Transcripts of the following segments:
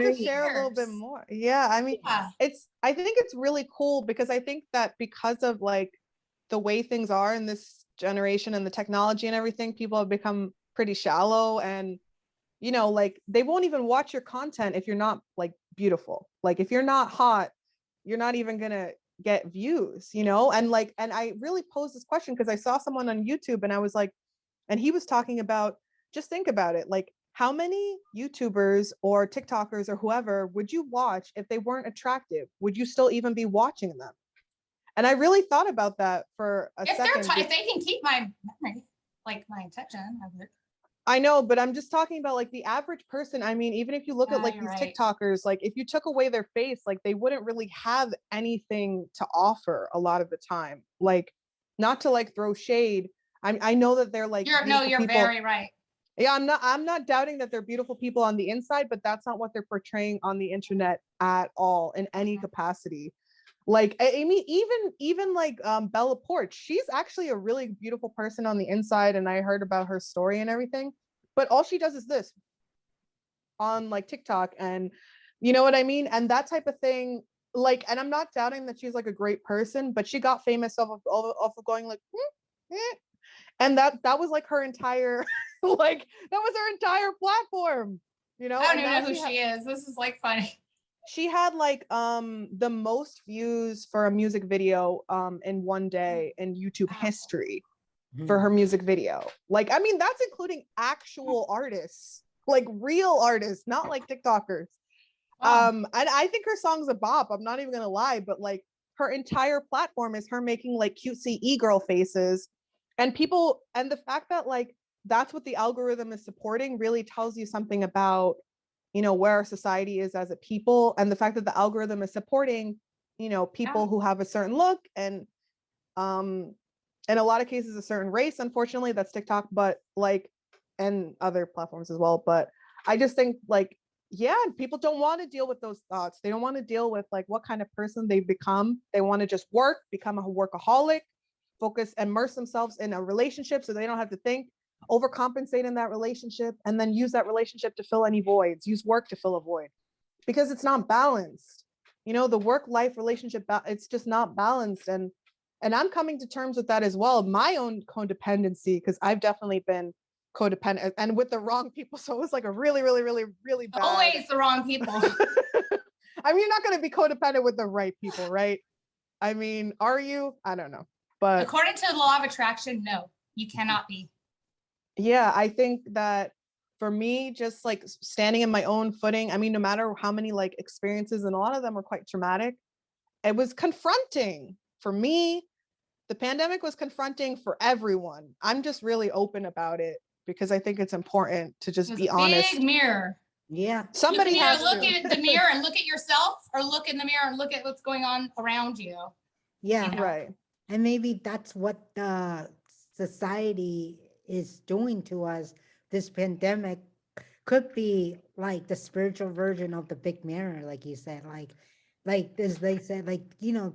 to great. share a little bit Years. more. Yeah, I mean, Yeah. I think it's really cool because I think that because of like the way things are in this generation and the technology and everything, people have become pretty shallow and you know, like they won't even watch your content if you're not like beautiful. Like if you're not hot, you're not even gonna get views, you know? And like, and I really posed this question because I saw someone on YouTube and I was like, and he was talking about, just think about it, like how many YouTubers or TikTokers or whoever would you watch if they weren't attractive? Would you still even be watching them? And I really thought about that for a second. If they can keep my memory, like my attention, I would. I know, but I'm just talking about like the average person. I mean, even if you look at like these right. TikTokers, like if you took away their face, like they wouldn't really have anything to offer a lot of the time. Like, not to like throw shade. I know that they're like You're people. very right. Yeah, I'm not doubting that they're beautiful people on the inside, but that's not what they're portraying on the internet at all in any capacity. Like I mean, even like Bella Porch, she's actually a really beautiful person on the inside, and I heard about her story and everything. But all she does is this on like TikTok, and you know what I mean, and that type of thing. Like, and I'm not doubting that she's like a great person, but she got famous off of going like, and that was like her entire like that was her entire platform, you know. I don't and even know who she is. This is like funny. She had like the most views for a music video in one day in YouTube history for her music video. Like, I mean, that's including actual artists, like real artists, not like TikTokers. And I think her song's a bop. I'm not even gonna lie, but like her entire platform is her making like cutesy e-girl faces, and people, and the fact that like that's what the algorithm is supporting really tells you something about, you know, where our society is as a people, and the fact that the algorithm is supporting, you know, people who have a certain look and in a lot of cases a certain race. Unfortunately, that's TikTok, but like, and other platforms as well. But I just think like, yeah, people don't want to deal with those thoughts. They don't want to deal with like what kind of person they've become. They want to just work, become a workaholic, focus, immerse themselves in a relationship so they don't have to think, overcompensate in that relationship, and then use that relationship to fill any voids, use work to fill a void, because it's not balanced. You know, the work life relationship, it's just not balanced. And I'm coming to terms with that as well, my own codependency, because I've definitely been codependent and with the wrong people. So it was like a really, really, really, really bad. Always the wrong people. I mean, you're not going to be codependent with the right people, right? I mean, are you? I don't know. But according to the law of attraction, no, you cannot be. Yeah, I think that for me, just like standing in my own footing, I mean, no matter how many like experiences, and a lot of them were quite traumatic, it was confronting for me. The pandemic was confronting for everyone. I'm just really open about it because I think it's important to just be honest. Big mirror. Yeah. Somebody you can has either look to. at the mirror and look at yourself, or look in the mirror and look at what's going on around you. Yeah. You know? Right. And maybe that's what the society is doing to us. This pandemic could be like the spiritual version of the big mirror, like you said, like this, they said, like, you know,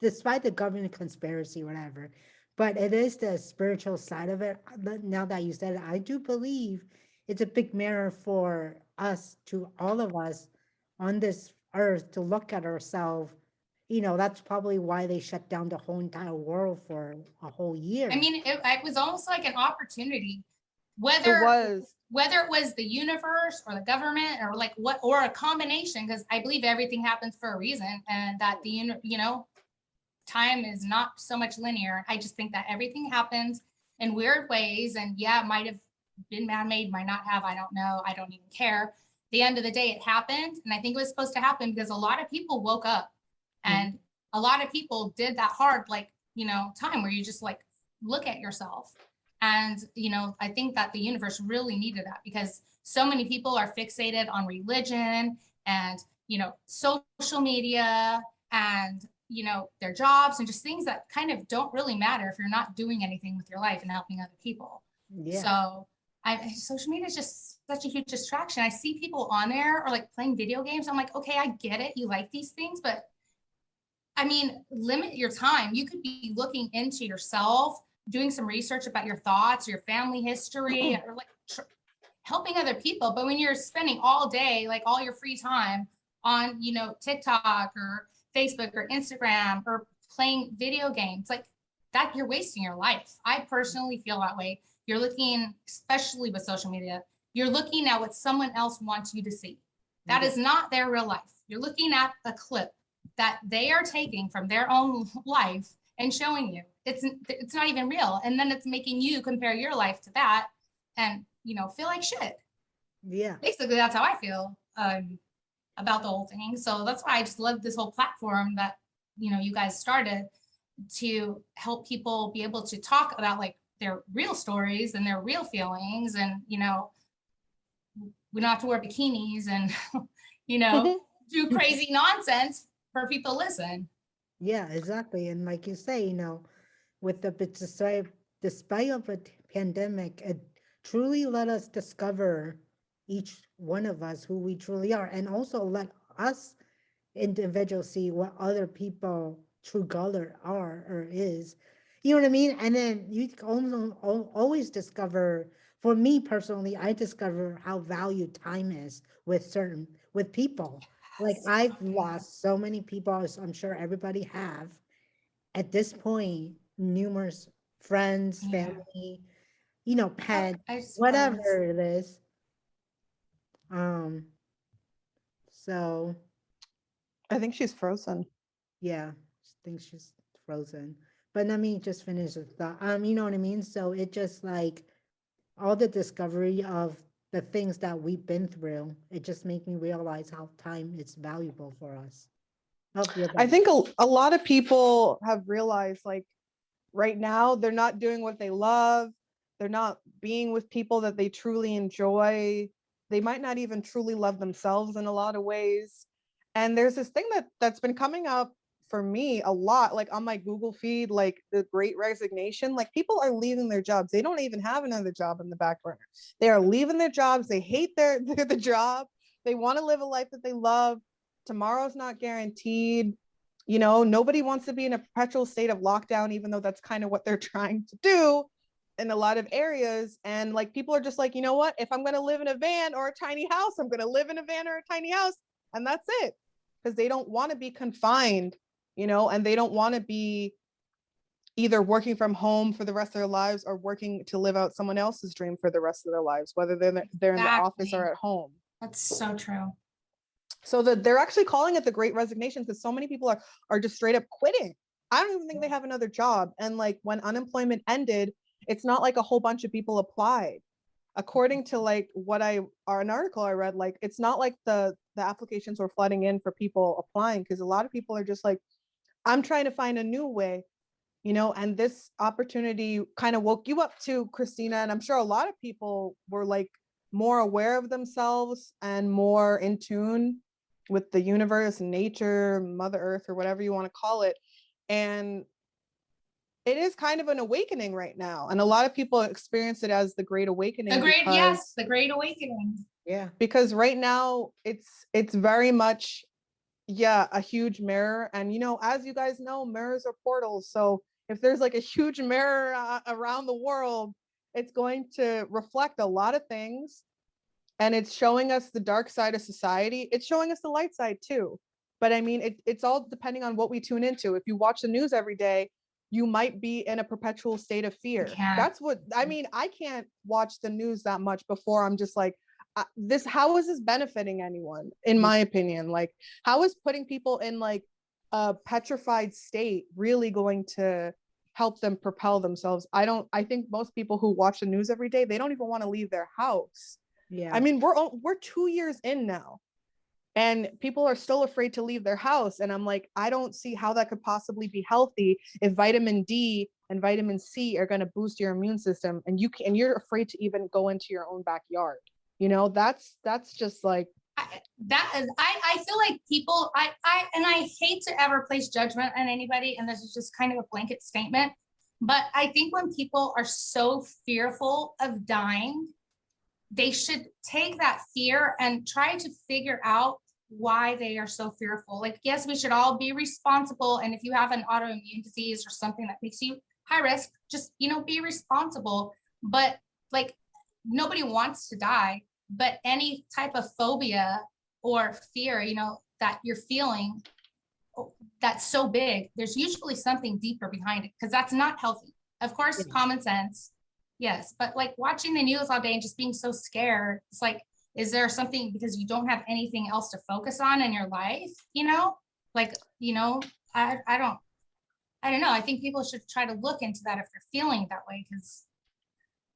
despite the government conspiracy, whatever, but it is the spiritual side of it. Now that you said it, I do believe it's a big mirror for us, to all of us on this earth, to look at ourselves. You know, that's probably why they shut down the whole entire world for a whole year. I mean, it was almost like an opportunity, whether it was the universe or the government or like what, or a combination, because I believe everything happens for a reason, and that time is not so much linear. I just think that everything happens in weird ways, and yeah, it might have been man-made, might not have, I don't know, I don't even care. At the end of the day, it happened, and I think it was supposed to happen because a lot of people woke up, and a lot of people did that hard, like, time where you just like look at yourself. And, I think that the universe really needed that, because so many people are fixated on religion and, social media and, their jobs, and just things that kind of don't really matter if you're not doing anything with your life and helping other people. Yeah. So social media is just such a huge distraction. I see people on there or like playing video games. I'm like, okay, I get it. You like these things, but I mean, limit your time. You could be looking into yourself, doing some research about your thoughts, your family history, or like helping other people. But when you're spending all day, like all your free time on, you know, TikTok or Facebook or Instagram or playing video games, like that, you're wasting your life. I personally feel that way. You're looking, especially with social media, you're looking at what someone else wants you to see. That is not their real life. You're looking at a clip that they are taking from their own life and showing you. It's not even real. And then it's making you compare your life to that and, you know, feel like shit. Yeah. Basically, that's how I feel about the whole thing. So that's why I just love this whole platform that, you know, you guys started to help people be able to talk about like their real stories and their real feelings. And, you know, we don't have to wear bikinis and, you know, do crazy nonsense for people to listen. Yeah, exactly. And like you say, you know, with the despite of a pandemic, it truly let us discover each one of us who we truly are, and also let us individuals see what other people true color are or is. You know what I mean? And then you always discover. For me personally, I discover how valued time is with people. Like I've lost so many people, as I'm sure everybody have at this point, numerous friends, Yeah. family, you know, pets, I suppose. whatever it is. Um, so I think she's frozen. yeah, I think she's frozen. But let me just finish the thought. You know what I mean? So it just like all the discovery of the things that we've been through, it just made me realize how time is valuable for us. Hope you're I back. think a lot of people have realized like right now they're not doing what they love. They're not being with people that they truly enjoy. They might not even truly love themselves in a lot of ways. And there's this thing that's been coming up for me a lot, like on my Google feed, like the Great Resignation. Like people are leaving their jobs. They don't even have another job in the back burner. They are leaving their jobs. They hate the job. They want to live a life that they love. Tomorrow's not guaranteed. You know, nobody wants to be in a perpetual state of lockdown, even though that's kind of what they're trying to do in a lot of areas. And like people are just like, you know what, if I'm going to live in a van or a tiny house, I'm going to live in a van or a tiny house, and that's it. Because they don't want to be confined, you know, and they don't want to be either working from home for the rest of their lives or working to live out someone else's dream for the rest of their lives, whether they're in the office or at home. That's so true. So that they're actually calling it the Great Resignation because so many people are just straight up quitting. I don't even think they have another job. And like when unemployment ended, it's not like a whole bunch of people applied. According to like an article I read, like it's not like the applications were flooding in for people applying, because a lot of people are just like, I'm trying to find a new way, you know. And this opportunity kind of woke you up to, Christina, and I'm sure a lot of people were like more aware of themselves and more in tune with the universe, nature, Mother Earth, or whatever you want to call it. And it is kind of an awakening right now. And a lot of people experience it as the Great Awakening. The Great Awakening. Yeah. Because right now it's very much, yeah, a huge mirror. And, you know, as you guys know, mirrors are portals. So if there's like a huge mirror around the world, it's going to reflect a lot of things. And it's showing us the dark side of society. It's showing us the light side too. But I mean, it's all depending on what we tune into. If you watch the news every day, you might be in a perpetual state of fear. That's what I mean. I can't watch the news that much before I'm just like, how is this benefiting anyone? In my opinion, like, how is putting people in like a petrified state really going to help them propel themselves? I think most people who watch the news every day, they don't even want to leave their house. Yeah. I mean, we're 2 years in now, and people are still afraid to leave their house. And I'm like, I don't see how that could possibly be healthy if vitamin D and vitamin C are going to boost your immune system, and you're afraid to even go into your own backyard. You know, that's just like I feel like people, I hate to ever place judgment on anybody, and this is just kind of a blanket statement, but I think when people are so fearful of dying, they should take that fear and try to figure out why they are so fearful. Like, yes, we should all be responsible. And if you have an autoimmune disease or something that makes you high risk, just, you know, be responsible. But like, nobody wants to die, but any type of phobia or fear, you know, that you're feeling that's so big, there's usually something deeper behind it, because that's not healthy. Of course, Yeah. common sense, yes, but like watching the news all day and just being so scared, it's like, is there something because you don't have anything else to focus on in your life, you know? Like, you know, I don't know. I think people should try to look into that if they're feeling that way, because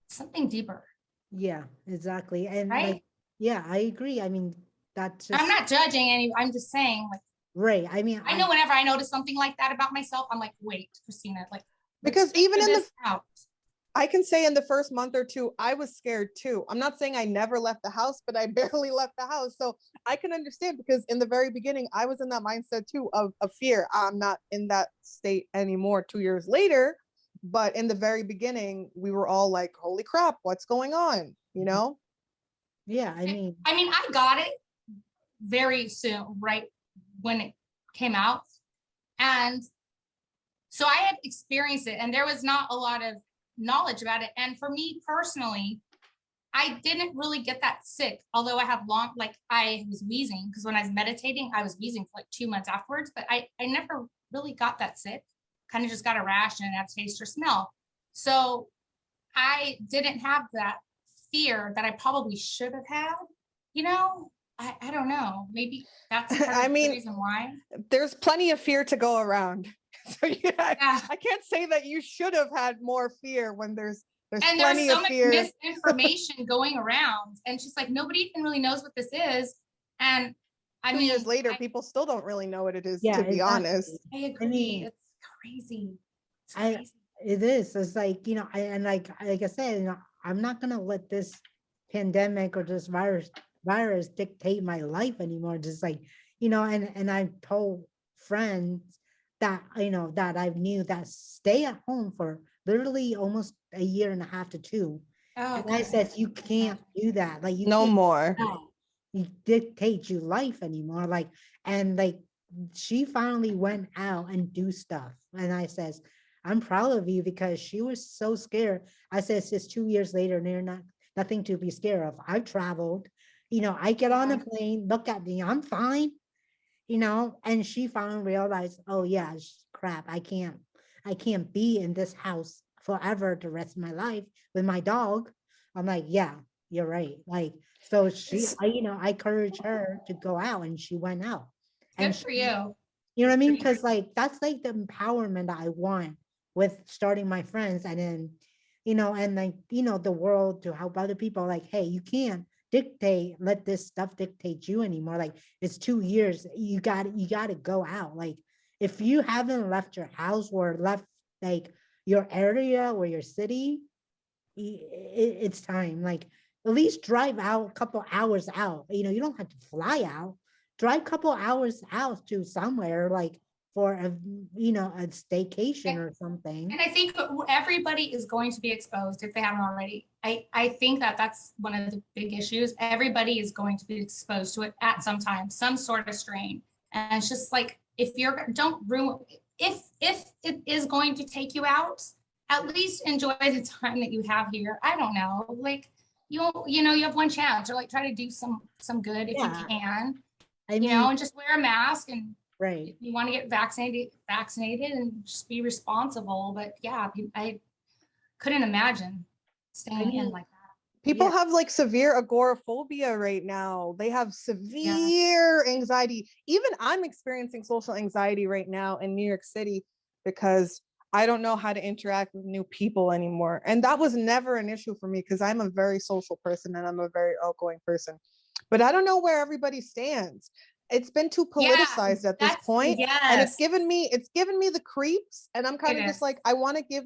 something deeper, Yeah, exactly. And right? like, yeah, I agree. I mean, that's I'm just not judging any, I'm just saying, like, right. I mean, I know whenever I notice something like that about myself, I'm like, wait, Christina, like, let's Because even figure in the this out. I can say in the first month or two, I was scared too. I'm not saying I never left the house, but I barely left the house. So I can understand, because in the very beginning, I was in that mindset too of fear. I'm not in that state anymore 2 years later. But in the very beginning, we were all like, holy crap, what's going on? You know? yeah, I mean, I got it very soon, right when it came out. And so I had experienced it, and there was not a lot of knowledge about it. And for me personally, I didn't really get that sick, although I have like I was wheezing, because when I was meditating, I was wheezing for like 2 months afterwards, but I never really got that sick. Kind of just got a rash and a taste or smell. So I didn't have that fear that I probably should have had, you know? I don't know. Maybe that's part I of the mean, reason why. there's plenty of fear to go around. So yeah, Yeah. I can't say that you should have had more fear when there's And there's plenty so of much fear. misinformation going around. And she's like, nobody even really knows what this is. And I 2 years mean, later, people still don't really know what it is, yeah, to be honest. exactly. I I agree. mean, It's crazy. It's I crazy. it is. It's like, you know, and like I said, you know, I'm not gonna let this pandemic or this virus dictate my life anymore. Just like, you know, and I've told friends that, you know, that I knew that stay at home for literally almost a year and a half to two. Oh, And I God. said, you can't do that. Like you No can't more. you dictate your life anymore. Like, and like she finally went out and do stuff. And I says, I'm proud of you, because she was so scared. I said, it's just 2 years later and they're nothing to be scared of. I've traveled, you know, I get on a Yeah. plane, look at me, I'm fine, you know, and she finally realized, oh yeah, crap, I can't be in this house forever the rest of my life with my dog. I'm like, yeah, you're right. Like, so you know, I encouraged her to go out, and she went out. And Good for you. you know what I mean? Because like that's like the empowerment that I want with starting my friends, and then, you know, and like, you know, the world to help other people. Like, hey, you can't let this stuff dictate you anymore. Like, it's 2 years. You got to go out. Like, if you haven't left your house or left like your area or your city, it's time. Like, at least drive out a couple hours out. You know, you don't have to fly out. Drive a couple hours out to somewhere, like for a, you know, a staycation or something. And I think everybody is going to be exposed if they haven't already. I think that that's one of the big issues. Everybody is going to be exposed to it at some time, some sort of strain. And it's just like, if you're, don't ruin, if it is going to take you out, at least enjoy the time that you have here. I don't know, like, you know, you have one chance, or like try to do some good if you Yeah. can, I you mean, know, and just wear a mask, and right. if you want to get vaccinated and just be responsible. But yeah, I couldn't imagine staying in mean, like that. People yeah, have like severe agoraphobia right now. They have Yeah. severe anxiety. Even I'm experiencing social anxiety right now in New York City, because I don't know how to interact with new people anymore. And that was never an issue for me, because I'm a very social person and I'm a very outgoing person. But I don't know where everybody stands. It's been too Yeah, politicized at this point, and yes, it's given me the creeps. And I'm kind it of is. just like, I want to give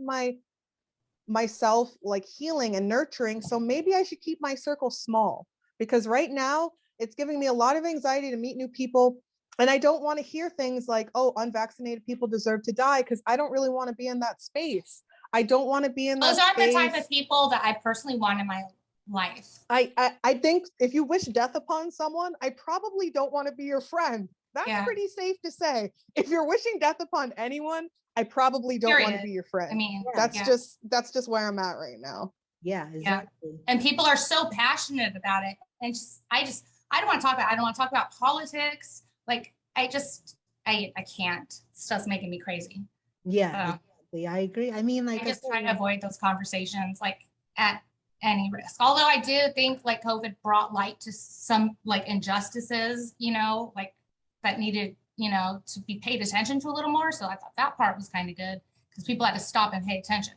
myself like healing and nurturing. So maybe I should keep my circle small, because right now it's giving me a lot of anxiety to meet new people. And I don't want to hear things like, oh, unvaccinated people deserve to die, because I don't really want to be in that space. I don't want to be in Those that aren't the type space. of people that I personally want in my life. I think if you wish death upon someone, I probably don't want to be your friend. That's Yeah. pretty safe to say. If you're wishing death upon anyone, I probably don't want to Period. be your friend. I mean, Yeah. That's yeah. just where I'm at right now. Yeah, exactly. And people are so passionate about it. And I don't want to talk about, I don't want to talk about politics. Like, I can't. It's just making me crazy. Yeah, So exactly. I agree. I mean, I like I just said, try to avoid those conversations, like at any risk. Although I do think like COVID brought light to some like injustices, like that needed, to be paid attention to a little more. So I thought that part was kind of good because people had to stop and pay attention.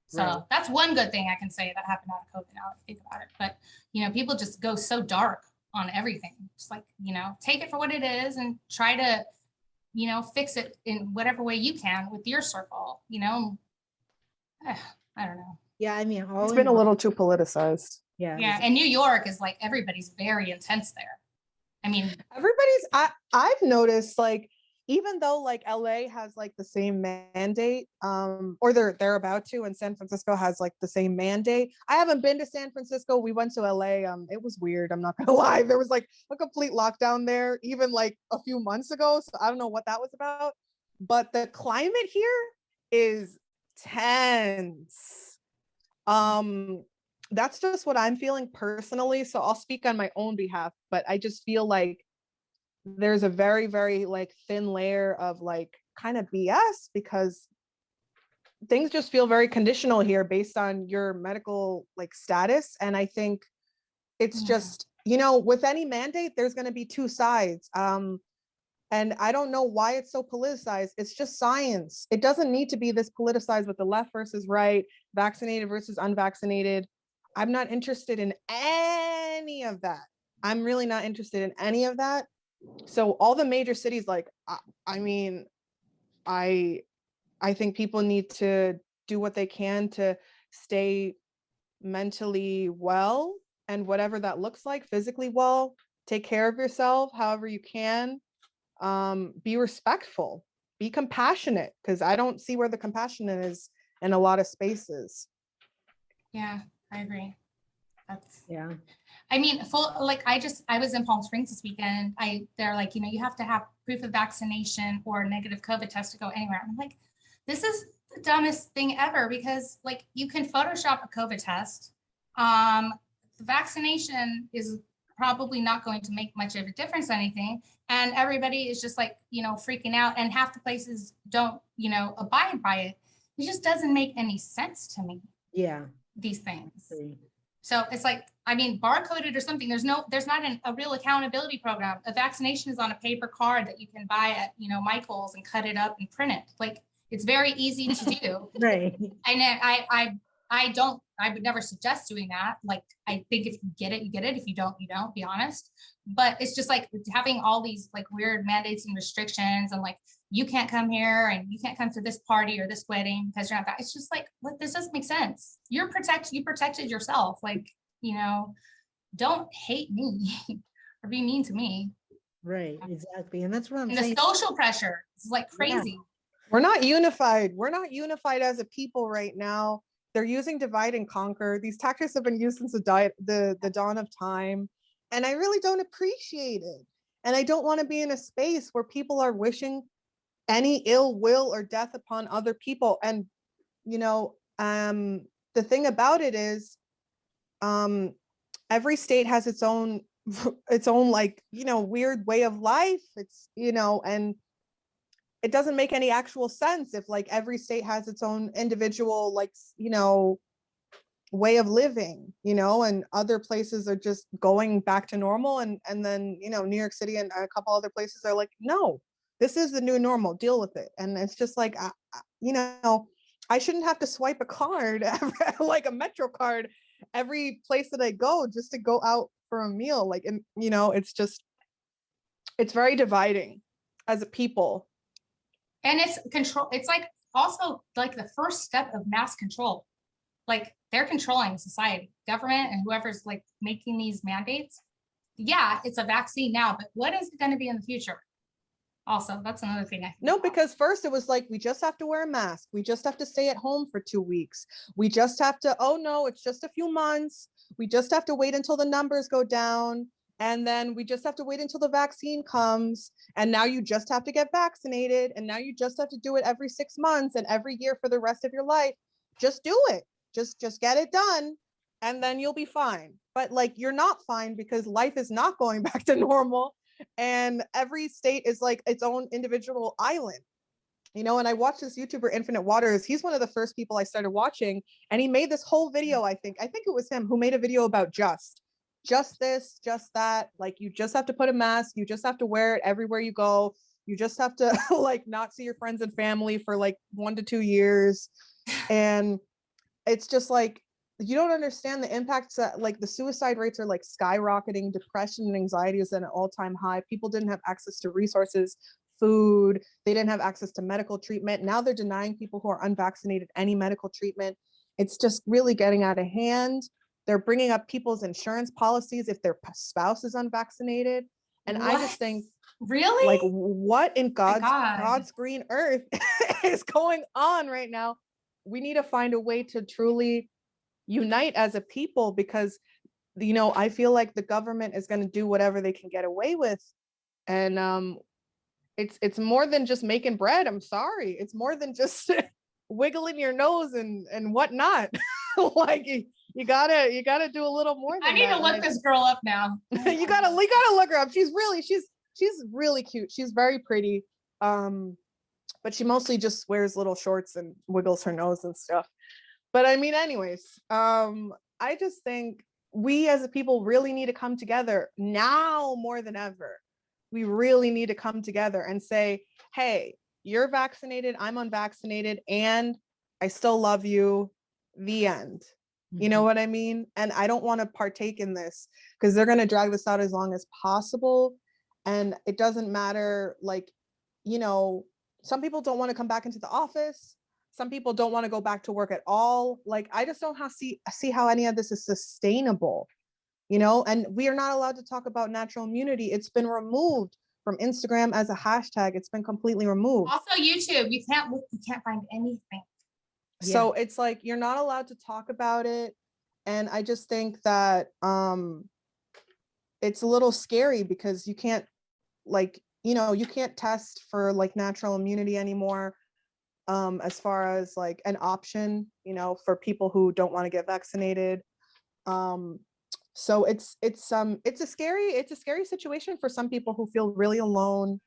So right. that's one good thing I can say that happened out of COVID now that I think about it. But, people just go so dark on everything. Just like, take it for what it is and try to, fix it in whatever way you can with your circle, I don't know. Yeah, I mean, all It's in been a all, little too politicized. yeah, Yeah. And New York is like, everybody's very intense there. I mean, I've noticed, like, even though like LA has like the same mandate, or they're about to, and San Francisco has like the same mandate. I haven't been to San Francisco. We went to LA. It was weird. I'm not gonna lie. There was like a complete lockdown there, even like a few months ago. So I don't know what that was about. But the climate here is tense. That's just what I'm feeling personally. So I'll speak on my own behalf, but I just feel like there's a very, very like thin layer of like kind of BS because things just feel very conditional here based on your medical like status. And I think it's just, with any mandate, there's going to be two sides. And I don't know why it's so politicized. It's just science. It doesn't need to be this politicized with the left versus right, vaccinated versus unvaccinated. I'm not interested in any of that. I'm really not interested in any of that. So all the major cities, like, I mean, I think people need to do what they can to stay mentally well, and whatever that looks like, physically well, take care of yourself however you can. Be respectful, be compassionate, because I don't see where the compassion is in a lot of spaces. yeah, I agree. yeah, I mean, I was in Palm Springs this weekend. They're like, you have to have proof of vaccination or a negative COVID test to go anywhere. I'm like, this is the dumbest thing ever because like you can Photoshop a COVID test. The vaccination is probably not going to make much of a difference or anything. And everybody is just like, freaking out. And half the places don't, abide by it. It just doesn't make any sense to me, yeah. these things. Agree. So it's like, I mean, barcoded or something. There's not a real accountability program. A vaccination is on a paper card that you can buy at, Michael's and cut it up and print it. Like it's very easy to do. Right. And I would never suggest doing that. Like, I think if you get it, you get it. If you don't, you don't, be honest. But it's just like having all these like weird mandates and restrictions and like, you can't come here and you can't come to this party or this wedding because you're not back. It's just like, what, this doesn't make sense. You protected yourself. Like, don't hate me or be mean to me. Right, exactly. And that's what I'm And saying. the social pressure is like crazy. We're not unified. We're not unified as a people right now. They're using divide and conquer. These tactics have been used since the dawn of time. And I really don't appreciate it. And I don't want to be in a space where people are wishing any ill will or death upon other people. And, the thing about it is, every state has its own like, weird way of life. It's, and it doesn't make any actual sense if like every state has its own individual, like, way of living, and other places are just going back to normal. And then, New York City and a couple other places are like, no, this is the new normal, deal with it. And it's just like, I shouldn't have to swipe a card, like a Metro card, every place that I go just to go out for a meal. Like, and it's very dividing as a people. And it's control. It's like also like the first step of mass control. Like they're controlling society, government, and whoever's like making these mandates. Yeah, it's a vaccine now, but what is it going to be in the future? Also, that's another thing. No, because first it was like, we just have to wear a mask. We just have to stay at home for 2 weeks. We just have to, oh no, it's just a few months. We just have to wait until the numbers go down. And then we just have to wait until the vaccine comes. And now you just have to get vaccinated. And now you just have to do it every 6 months and every year for the rest of your life. Just do it. just get it done and then you'll be fine. But like, you're not fine because life is not going back to normal. And every state is like its own individual island. And I watched this YouTuber, Infinite Waters. He's one of the first people I started watching. And he made this whole video, I think it was him who made a video about just this, just that. Like, you just have to put a mask. You just have to wear it everywhere you go. You just have to like not see your friends and family for like 1 to 2 years. And it's just like, you don't understand the impacts that like the suicide rates are like skyrocketing. Depression and anxiety is at an all-time high. People didn't have access to resources, food. They didn't have access to medical treatment. Now they're denying people who are unvaccinated any medical treatment. It's just really getting out of hand. They're bringing up people's insurance policies if their spouse is unvaccinated. And I just think, really, like, what in God. God's green earth is going on right now? We need to find a way to truly unite as a people, because I feel like the government is going to do whatever they can get away with. And it's more than just making bread. I'm sorry, it's more than just wiggling your nose and whatnot. Like, you gotta do a little more than I need that. to look this girl up now. you gotta look her up. She's really cute. She's very pretty. But she mostly just wears little shorts and wiggles her nose and stuff. But I mean, anyways, I just think we as a people really need to come together now more than ever. We really need to come together and say, hey, you're vaccinated, I'm unvaccinated, and I still love you. The end. You know what I mean? And I don't want to partake in this because they're going to drag this out as long as possible. And it doesn't matter, like, some people don't want to come back into the office. Some people don't want to go back to work at all. Like, I just don't see how any of this is sustainable, and we are not allowed to talk about natural immunity. It's been removed from Instagram as a hashtag. It's been completely removed. Also YouTube, you can't find anything. So it's like, you're not allowed to talk about it. And I just think that it's a little scary because you can't, like, you can't test for like natural immunity anymore, as far as like an option, for people who don't want to get vaccinated. So it's a scary situation for some people who feel really alone.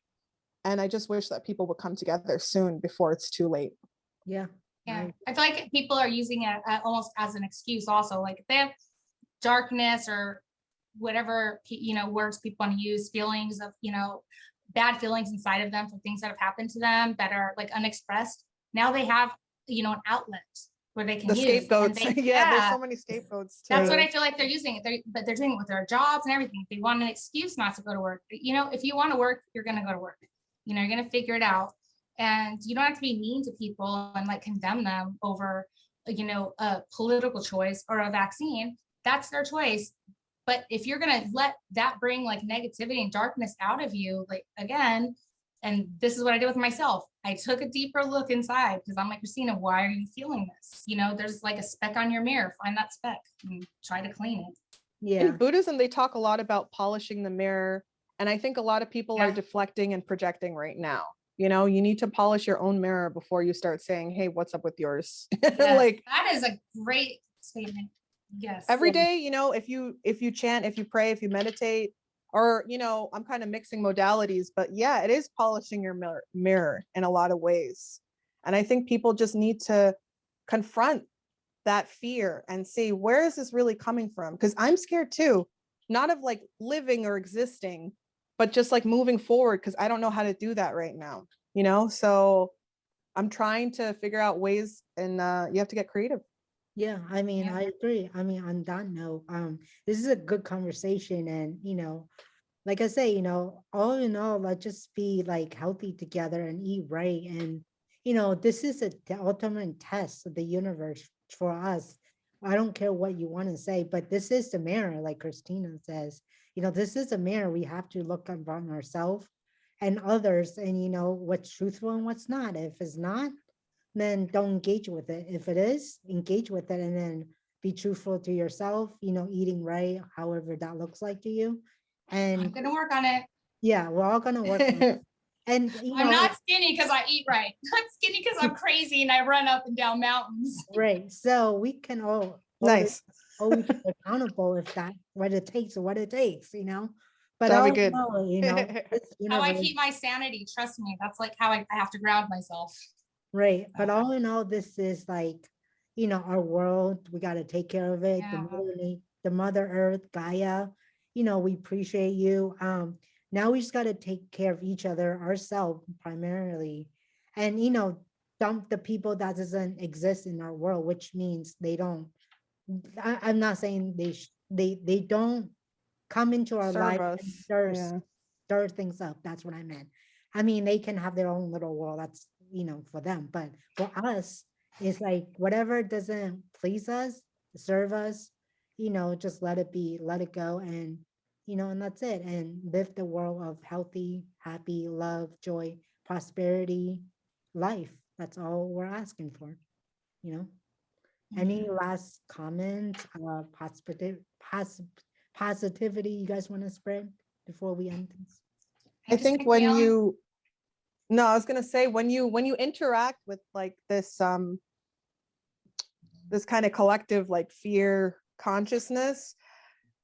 And I just wish that people would come together soon before it's too late. Yeah. Yeah, I feel like people are using it almost as an excuse also. Like, if they have darkness or whatever, words people want to use, feelings of, bad feelings inside of them for things that have happened to them that are like unexpressed. Now they have, an outlet where they can The use. scapegoats. Yeah, there's so many scapegoats. That's what I feel like they're using it. But they're doing it with their jobs and everything. If they want an excuse not to go to work, if you want to work, you're going to go to work. You're going to figure it out. And you don't have to be mean to people and like condemn them over, a political choice or a vaccine. That's their choice. But if you're going to let that bring like negativity and darkness out of you, like, again, and this is what I did with myself. I took a deeper look inside because I'm like, Christina, why are you feeling this? There's like a speck on your mirror. Find that speck and try to clean it. Yeah. In Buddhism, they talk a lot about polishing the mirror. And I think a lot of people are deflecting and projecting right now. You need to polish your own mirror before you start saying, hey, what's up with yours? Yes, like, that is a great statement. Yes. Every day, if you chant, if you pray, if you meditate, or, I'm kind of mixing modalities, but yeah, it is polishing your mirror in a lot of ways. And I think people just need to confront that fear and see, where is this really coming from? Because I'm scared too, not of like living or existing, but just like moving forward, because I don't know how to do that right now, so I'm trying to figure out ways, and you have to get creative. Yeah, I mean, Yeah. I agree. I mean, on that note, this is a good conversation, and like I say, all in all, let's just be like healthy together and eat right. And this is the ultimate test of the universe for us. I don't care what you want to say, but this is the mirror, like Christina says. This is a mirror. We have to look upon ourselves and others, and what's truthful and what's not. If it's not, then don't engage with it. If it is, engage with it, and then be truthful to yourself, eating right, however that looks like to you. I'm And gonna work on it. yeah, we're all gonna work on it. And I'm not skinny because I eat right. I'm skinny because I'm crazy and I run up and down mountains. right. So we can all Nice. hold each other accountable if that what it takes or what it takes, But That'd all be in good. all, this How I universe, keep my sanity. Trust me. That's like how I have to ground myself. right? But all in all, this is like, our world. We got to take care of it. Yeah. The Mother Earth, Gaia. We appreciate you. Now we just got to take care of each other, ourselves primarily, and dump the people that doesn't exist in our world, which means they don't. I'm not saying they don't come into our Serve life and us. Yeah. stir things up. That's what I meant. I mean, they can have their own little world. That's for them. But for us, it's like whatever doesn't please us, serve us, just let it be, let it go, and that's it. And live the world of healthy, happy, love, joy, prosperity, life. That's all we're asking for. You know. Any last comments, positivity you guys want to spread before we end this? I just think think when we all- you no, I was gonna say when you interact with like this kind of collective like fear consciousness,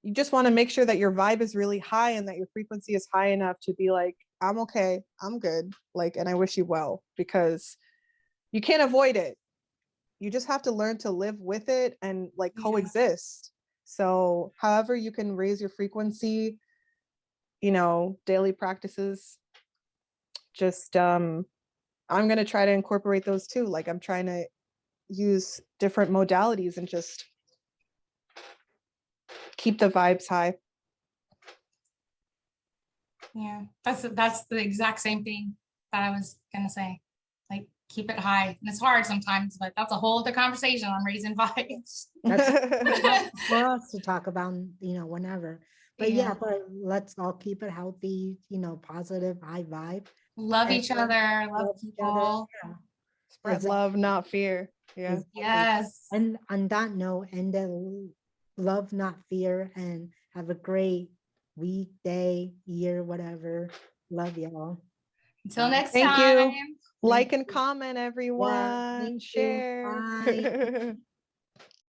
you just want to make sure that your vibe is really high and that your frequency is high enough to be like, I'm okay, I'm good, like, and I wish you well, because you can't avoid it. You just have to learn to live with it and like Yeah. coexist. So however you can raise your frequency, daily practices, just I'm going to try to incorporate those too. Like I'm trying to use different modalities and just keep the vibes high. Yeah, that's the exact same thing that I was gonna say. Like keep it high. And it's hard sometimes, but that's a whole other conversation on raising vibes. That's for us to talk about, whenever. But Yeah. but let's all keep it healthy, positive, high vibe. Love And each other, love each other. people. Yeah. Spread Exactly. love, not fear. Yeah. Exactly. Yes. And on that note, and then love, not fear, and have a great week, day, year, whatever. Love y'all. Until next Thank time. you. Like Thank and comment, Yeah, everyone. thank you. Share. Bye.